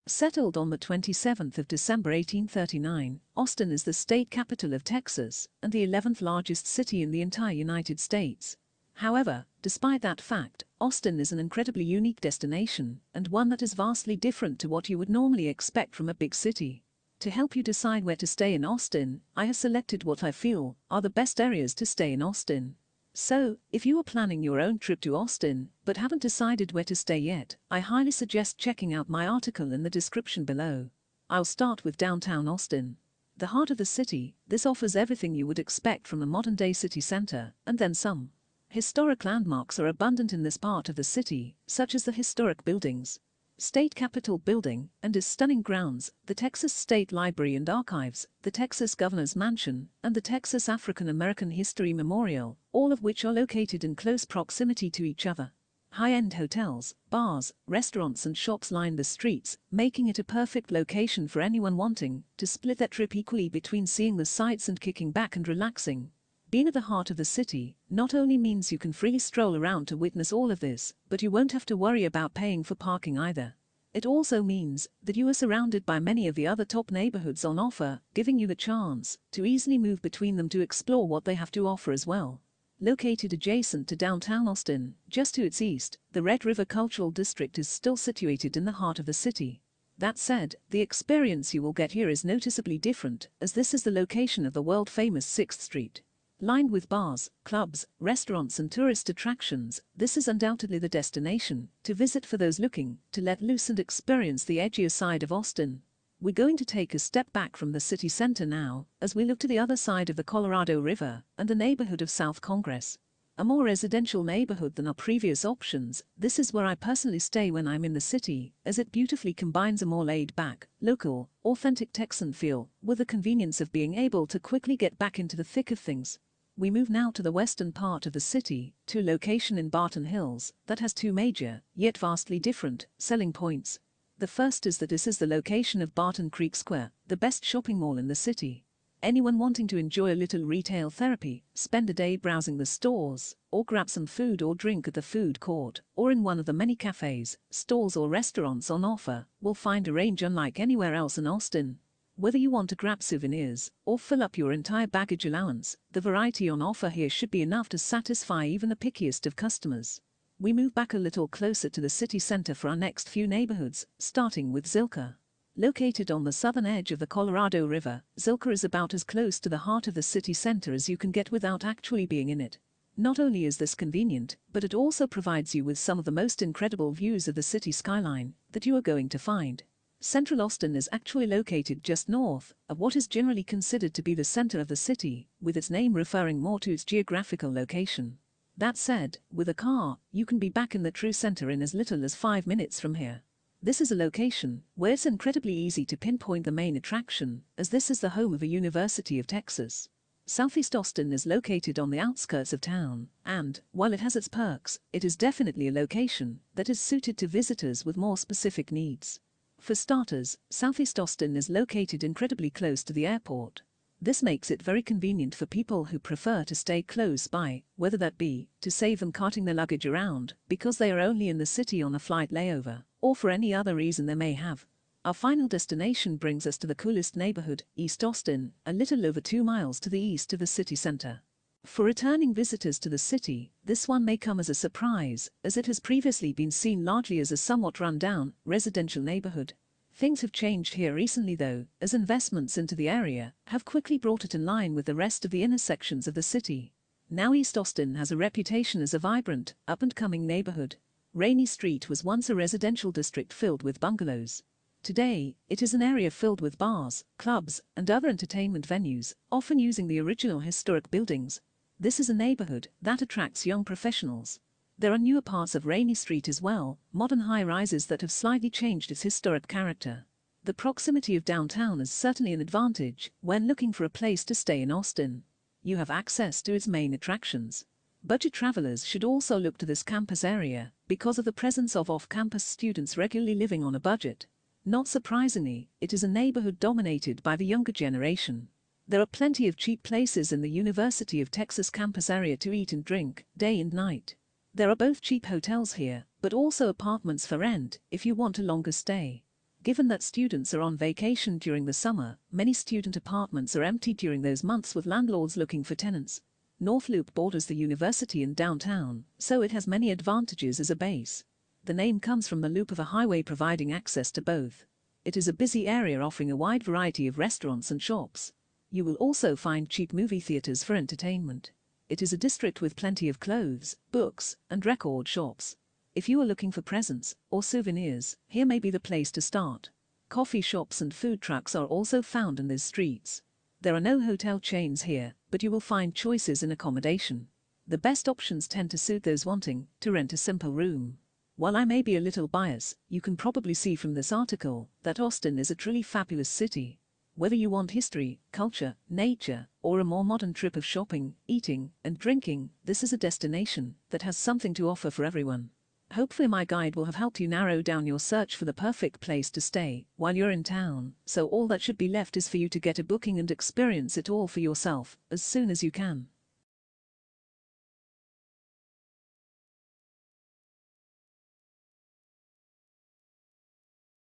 Settled on the 27th of December 1839, Austin is the state capital of Texas and the 11th largest city in the entire United States. However, despite that fact, Austin is an incredibly unique destination and one that is vastly different to what you would normally expect from a big city. To help you decide where to stay in Austin, I have selected what I feel are the best areas to stay in Austin. So, if you are planning your own trip to Austin, but haven't decided where to stay yet, I highly suggest checking out my article in the description below. I'll start with downtown Austin. The heart of the city, this offers everything you would expect from a modern-day city center, and then some. Historic landmarks are abundant in this part of the city, such as the historic buildings, State Capitol Building and its stunning grounds, the Texas State Library and Archives, the Texas Governor's Mansion, and the Texas African American History Memorial, all of which are located in close proximity to each other. High-end hotels, bars, restaurants and shops line the streets, making it a perfect location for anyone wanting to split their trip equally between seeing the sights and kicking back and relaxing. Being at the heart of the city not only means you can freely stroll around to witness all of this, but you won't have to worry about paying for parking either. It also means that you are surrounded by many of the other top neighborhoods on offer, giving you the chance to easily move between them to explore what they have to offer as well. Located adjacent to downtown Austin, just to its east, the Red River Cultural District is still situated in the heart of the city. That said, the experience you will get here is noticeably different, as this is the location of the world-famous 6th Street. Lined with bars, clubs, restaurants and tourist attractions, this is undoubtedly the destination to visit for those looking to let loose and experience the edgier side of Austin. We're going to take a step back from the city center now, as we look to the other side of the Colorado River and the neighborhood of South Congress. A more residential neighborhood than our previous options, this is where I personally stay when I'm in the city, as it beautifully combines a more laid-back, local, authentic Texan feel with the convenience of being able to quickly get back into the thick of things. We move now to the western part of the city, to a location in Barton Hills that has two major, yet vastly different, selling points. The first is that this is the location of Barton Creek Square, the best shopping mall in the city. Anyone wanting to enjoy a little retail therapy, spend a day browsing the stores, or grab some food or drink at the food court, or in one of the many cafes, stalls or restaurants on offer, will find a range unlike anywhere else in Austin. Whether you want to grab souvenirs or fill up your entire baggage allowance, the variety on offer here should be enough to satisfy even the pickiest of customers. We move back a little closer to the city center for our next few neighborhoods, starting with Zilker. Located on the southern edge of the Colorado River, Zilker is about as close to the heart of the city center as you can get without actually being in it. Not only is this convenient, but it also provides you with some of the most incredible views of the city skyline that you are going to find. Central Austin is actually located just north of what is generally considered to be the center of the city, with its name referring more to its geographical location. That said, with a car, you can be back in the true center in as little as 5 minutes from here. This is a location where it's incredibly easy to pinpoint the main attraction, as this is the home of a University of Texas. Southeast Austin is located on the outskirts of town, and, while it has its perks, it is definitely a location that is suited to visitors with more specific needs. For starters, Southeast Austin is located incredibly close to the airport. This makes it very convenient for people who prefer to stay close by, whether that be to save them carting their luggage around because they are only in the city on a flight layover, or for any other reason they may have. Our final destination brings us to the coolest neighborhood, East Austin, a little over 2 miles to the east of the city center. For returning visitors to the city, this one may come as a surprise, as it has previously been seen largely as a somewhat run-down, residential neighborhood. Things have changed here recently though, as investments into the area have quickly brought it in line with the rest of the inner sections of the city. Now East Austin has a reputation as a vibrant, up-and-coming neighborhood. Rainey Street was once a residential district filled with bungalows. Today, it is an area filled with bars, clubs, and other entertainment venues, often using the original historic buildings. This is a neighborhood that attracts young professionals. There are newer parts of Rainey Street as well, modern high-rises that have slightly changed its historic character. The proximity of downtown is certainly an advantage when looking for a place to stay in Austin. You have access to its main attractions. Budget travelers should also look to this campus area because of the presence of off-campus students regularly living on a budget. Not surprisingly, it is a neighborhood dominated by the younger generation. There are plenty of cheap places in the University of Texas campus area to eat and drink, day and night. There are both cheap hotels here, but also apartments for rent if you want a longer stay. Given that students are on vacation during the summer, many student apartments are empty during those months with landlords looking for tenants. North Loop borders the university in downtown, so it has many advantages as a base. The name comes from the loop of a highway providing access to both. It is a busy area offering a wide variety of restaurants and shops. You will also find cheap movie theaters for entertainment. It is a district with plenty of clothes, books, and record shops. If you are looking for presents or souvenirs, here may be the place to start. Coffee shops and food trucks are also found in these streets. There are no hotel chains here, but you will find choices in accommodation. The best options tend to suit those wanting to rent a simple room. While I may be a little biased, you can probably see from this article that Austin is a truly fabulous city. Whether you want history, culture, nature, or a more modern trip of shopping, eating, and drinking, this is a destination that has something to offer for everyone. Hopefully my guide will have helped you narrow down your search for the perfect place to stay while you're in town, so all that should be left is for you to get a booking and experience it all for yourself as soon as you can.